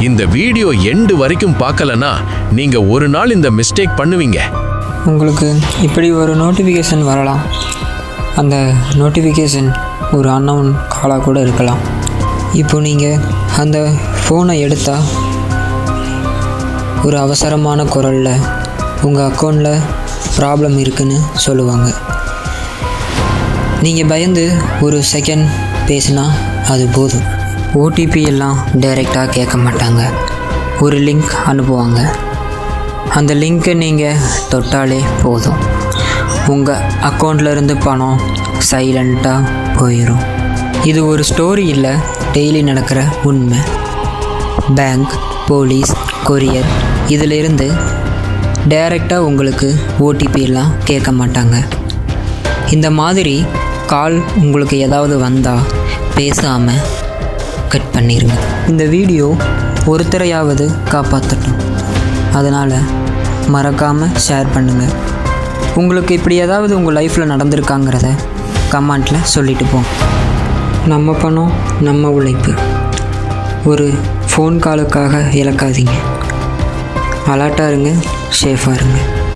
இந்த video end வரைக்கும் பார்க்கலனா நீங்க ஒரு நாள் இந்த மிஸ்டேக் பண்ணுவீங்க. உங்களுக்கு இப்படி ஒரு நோட்டிஃபிகேஷன் வரலாம். அந்த நோட்டிஃபிகேஷன் ஒரு அன்னவுன் காலாக கூட இருக்கலாம். இப்போ நீங்கள் அந்த ஃபோனை எடுத்தால் ஒரு அவசரமான குரலில் உங்கள் அக்கௌண்ட்டில் ப்ராப்ளம் இருக்குன்னு சொல்லுவாங்க. நீங்கள் பயந்து ஒரு செகண்ட் பேசினா அது போதும். ஓடிபி எல்லாம் டைரெக்டாக கேட்க மாட்டாங்க. ஒரு லிங்க் அனுப்புவாங்க. அந்த லிங்க்கை நீங்கள் தொட்டாலே போதும், உங்கள் அக்கௌண்ட்டில் இருந்து பணம் சைலண்ட்டாக போயிடும். இது ஒரு ஸ்டோரி இல்லை, டெய்லி நடக்கிற உண்மை. பேங்க், போலீஸ், கொரியர் இதிலிருந்து டைரெக்டாக உங்களுக்கு ஓடிபி எல்லாம் கேட்க மாட்டாங்க. இந்த மாதிரி கால் உங்களுக்கு ஏதாவது வந்தால் பேசாமல் கட் பண்ணிடுங்க. இந்த வீடியோ ஒருத்தரையாவது காப்பாற்றட்டும். அதனால் மறக்காமல் ஷேர் பண்ணுங்கள். உங்களுக்கு இப்படி ஏதாவது உங்கள் லைஃப்பில் நடந்திருக்காங்கிறத கமெண்ட்டில் சொல்லிட்டு போங்க. நம்ம பணம், நம்ம உழைப்பு. ஒரு ஃபோன் காலுக்காக இழக்காதீங்க. அலர்ட்டாக இருங்க, சேஃபாக இருங்க.